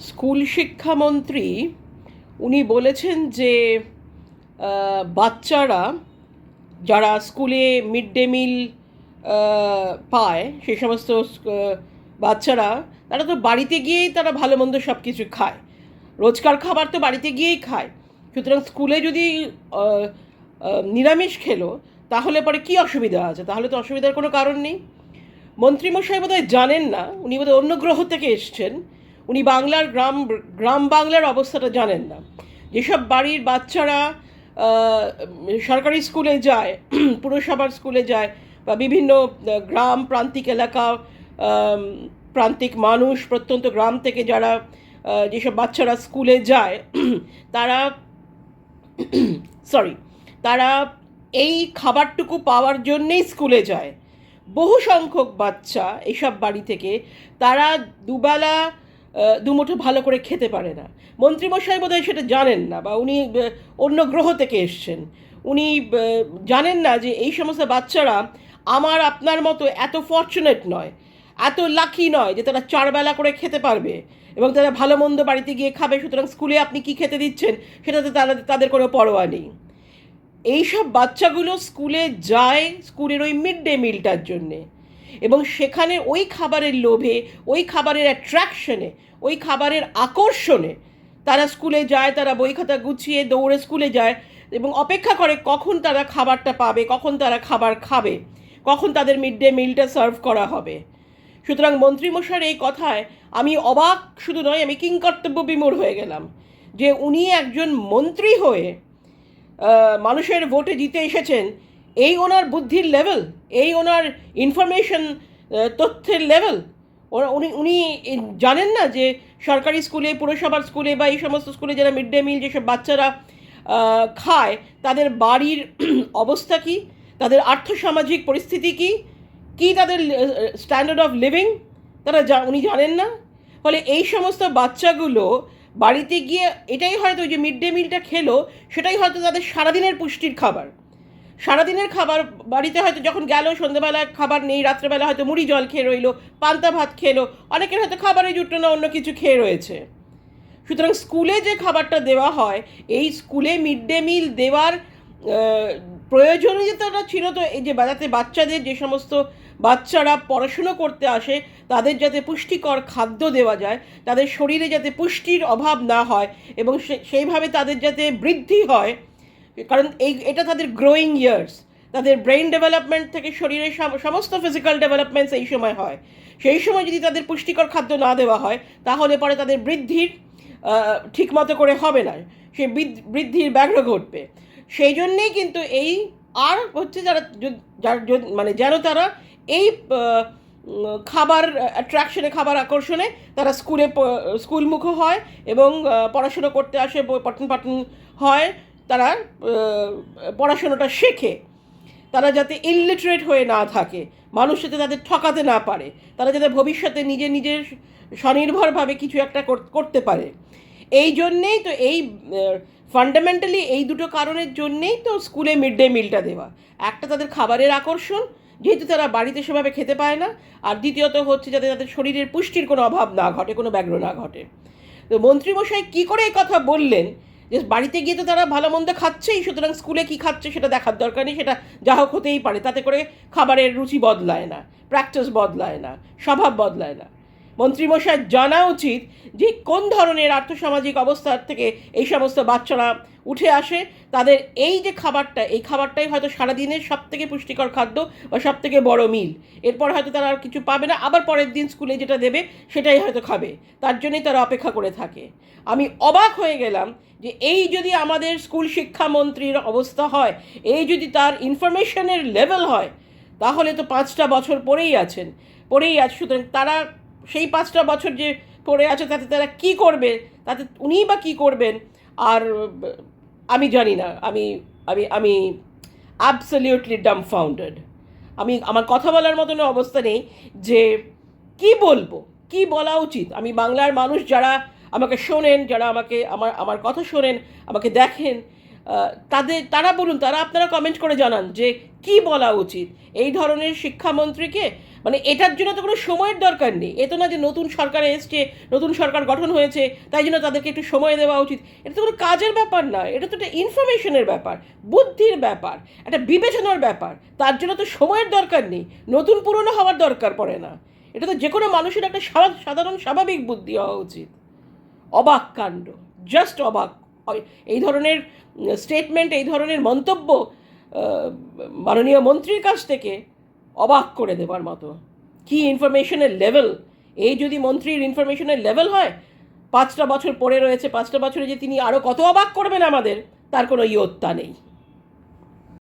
School শিক্ষামন্ত্রী উনি বলেছেন যে বাচ্চারা যারা স্কুলে মিড ডে মিল পায় সেই সমস্ত বাচ্চারা তারা তো বাড়িতে গিয়েই তারা ভালো মন্দ সব কিছু খায়, রোজকার খাবার তো বাড়িতে গিয়েই খায়। সুতরাং স্কুলে যদি নিরামিষ খেলো তাহলে পরে কী অসুবিধা আছে? তাহলে তো অসুবিধার কোনো কারণ নেই। মন্ত্রীমশাই বোধহয় জানেন না, উনি বোধহয় অন্য গ্রহ থেকে এসছেন। উনি বাংলার গ্রাম বাংলার অবস্থাটা জানেন না। যেসব বাড়ির বাচ্চারা সরকারি স্কুলে যায়, পুরসভার স্কুলে যায়, বা বিভিন্ন গ্রাম প্রান্তিক এলাকা, প্রান্তিক মানুষ, প্রত্যন্ত গ্রাম থেকে যারা যেসব বাচ্চারা স্কুলে যায় তারা তারা এই খাবারটুকু পাওয়ার জন্যেই স্কুলে যায়। বহু সংখ্যক বাচ্চা এইসব বাড়ি থেকে তারা দুবেলা দুমুঠো ভালো করে খেতে পারে না। মন্ত্রীমশাই বোধহয় সেটা জানেন না, বা উনি অন্য গ্রহ থেকে এসছেন। উনি জানেন না যে এই সমস্ত বাচ্চারা আমার আপনার মতো এত ফর্চুনেট নয়, এত লাকি নয় যে তারা চারবেলা করে খেতে পারবে এবং তারা ভালো মন্দ বাড়িতে গিয়ে খাবে। সুতরাং স্কুলে আপনি কি খেতে দিচ্ছেন সেটাতে তাদের কোনো পরোয়া নেই। এইসব বাচ্চাগুলো স্কুলে যায় স্কুলের ওই মিড ডে মিলটার জন্যে, এবং সেখানে ওই খাবারের লোভে, ওই খাবারের অ্যাট্রাকশনে, ওই খাবারের আকর্ষণে তারা স্কুলে যায়। তারা বই খাতা গুছিয়ে দৌড়ে স্কুলে যায় এবং অপেক্ষা করে কখন তারা খাবারটা পাবে, কখন তারা খাবার খাবে, কখন তাদের মিড ডে মিলটা সার্ভ করা হবে। সুতরাং মন্ত্রীমশাইয়ের এই কথায় আমি অবাক শুধু নয়, আমি কিংকর্তব্য বিমূঢ় হয়ে গেলাম যে উনি একজন মন্ত্রী হয়ে মানুষের ভোটে জিতে এসেছেন। এই ওনার বুদ্ধির লেভেল, এই ওনার ইনফরমেশন তথ্যের লেভেল। উনি উনি জানেন না যে সরকারি স্কুলে, পুরসভার স্কুলে বা এই সমস্ত স্কুলে যারা মিড ডে মিল যেসব বাচ্চারা খায় তাদের বাড়ির অবস্থা কী, তাদের আর্থসামাজিক পরিস্থিতি কী, কী তাদের স্ট্যান্ডার্ড অফ লিভিং, উনি জানেন না। ফলে এই সমস্ত বাচ্চাগুলো বাড়িতে গিয়ে এটাই হয়তো যে মিড ডে মিলটা খেলো সেটাই হয়তো তাদের সারাদিনের পুষ্টির খাবার। সারাদিনের খাবার বাড়িতে হয়তো যখন গেল সন্ধ্যেবেলা খাবার নেই, রাত্রেবেলা হয়তো মুড়ি জল খেয়ে রইলো, পান্তা ভাত খেলো, অনেকের হয়তো খাবারে জুটলো না, অন্য কিছু খেয়ে রয়েছে। সুতরাং স্কুলে যে খাবারটা দেওয়া হয়, এই স্কুলে মিড ডে মিল দেওয়ার প্রয়োজনীয়তাটা ছিল তো এই যে যাতে বাচ্চাদের, যে সমস্ত বাচ্চারা পড়াশুনো করতে আসে তাদের যাতে পুষ্টিকর খাদ্য দেওয়া যায়, তাদের শরীরে যাতে পুষ্টির অভাব না হয় এবং সেইভাবে তাদের যাতে বৃদ্ধি হয়। কারণ এটা তাদের গ্রোয়িং ইয়ার্স, তাদের ব্রেইন ডেভেলপমেন্ট থেকে শরীরের সমস্ত ফিজিক্যাল ডেভেলপমেন্টস এই সময় হয়। সেই সময় যদি তাদের পুষ্টিকর খাদ্য না দেওয়া হয় তাহলে পরে তাদের বৃদ্ধির ঠিক মতো করে হবে না, সেই বৃদ্ধির ব্যাঘ্র ঘটবে। সেই জন্যেই কিন্তু এই আর হচ্ছে যারা মানে যেন তারা এই খাবার অ্যাট্রাকশনে, খাবার আকর্ষণে তারা স্কুলমুখ হয় এবং পড়াশুনো করতে আসে, পঠন পাঠন হয়, তারা পড়াশুনোটা শেখে। তারা যাতে ইলিটারেট হয়ে না থাকে, মানুষ যাতে তাদের ঠকাতে না পারে, তারা যাতে ভবিষ্যতে নিজের স্বনির্ভরভাবে কিছু একটা করতে পারে। এই জন্যেই তো এই ফান্ডামেন্টালি এই দুটো কারণের জন্যেই তো স্কুলে মিড ডে মিলটা দেওয়া। একটা তাদের খাবারের আকর্ষণ, যেহেতু তারা বাড়িতে সেভাবে খেতে পায় না, আর দ্বিতীয়ত হচ্ছে যাতে তাদের শরীরের পুষ্টির কোনো অভাব না ঘটে, কোনো ব্যাঘ্র না ঘটে। তো মন্ত্রীমশাই কী করে এই কথা বললেন যে বাড়িতে গিয়ে তো তারা ভালো মন্দ খাচ্ছেই, সুতরাং স্কুলে কী খাচ্ছে সেটা দেখার দরকার নেই, সেটা যা হোক হতেই পারে, তাতে করে খাবারের রুচি বদলায় না, প্র্যাকটিস বদলায় না, স্বভাব বদলায় না। মন্ত্রীমশাইয়ের জানা উচিত যে কোন ধরনের আর্থসামাজিক অবস্থার থেকে এই সমস্ত বাচ্চারা উঠে আসে। তাদের এই যে খাবারটা, এই খাবারটাই হয়তো সারাদিনের সবথেকে পুষ্টিকর খাদ্য বা সবথেকে বড় মিল। এরপর হয়তো তারা আর কিছু পাবে না, আবার পরের দিন স্কুলে যেটা দেবে সেটাই হয়তো খাবে, তার জন্যই তারা অপেক্ষা করে থাকে। আমি অবাক হয়ে গেলাম যে এই যদি আমাদের স্কুল শিক্ষামন্ত্রীর অবস্থা হয়, এই যদি তার ইনফরমেশনের লেভেল হয়, তাহলে তো 5টা বছর পড়েই আছে। সুতরাং তারা সেই 5টা বছর যে পড়ে আছে তাতে তারা কী করবে, তাতে উনিই বা কী করবেন, আর আমি জানি না। আমি আমি আমি অ্যাবসলিউটলি ডাম্বফাউন্ডেড। আমার কথা বলার মতন অবস্থা নেই যে কি বলবো, কি বলা উচিত। আমি বাংলার মানুষ যারা আমাকে শোনেন, যারা আমার কথা শোনেন, আমাকে দেখেন, তারা বলুন, আপনারা কমেন্ট করে জানান যে কি বলা উচিত এই ধরনের শিক্ষামন্ত্রীকে। মানে এটার জন্য তো কোনো সময়ের দরকার নেই। এ তো না যে নতুন সরকার এসছে, নতুন সরকার গঠন হয়েছে, তাই জন্য তাদেরকে একটু সময় দেওয়া উচিত। এটা তো কোনো কাজের ব্যাপার না, এটা তো একটা ইনফরমেশনের ব্যাপার, বুদ্ধির ব্যাপার, একটা বিবেচনার ব্যাপার। তার জন্য তো সময়ের দরকার নেই, নতুন পুরনো হওয়ার দরকার পড়ে না। এটা তো যে কোনো মানুষের একটা সাধারণ স্বাভাবিক বুদ্ধি হওয়া উচিত। অবাক কাণ্ড, জাস্ট অবাক। এই ধরনের স্টেটমেন্ট, এই ধরনের মন্তব্য মাননীয় মন্ত্রীর কাছ থেকে অবাক করে দেবার মতো। কি ইনফরমেশনের লেভেল! এই যদি মন্ত্রীর ইনফরমেশনের লেভেল হয়, 5টা বছর পড়ে রয়েছে, 5টা বছরে যে তিনি আরও কত অবাক করবেন আমাদের, তার কোনো ইয়ত্তা নেই।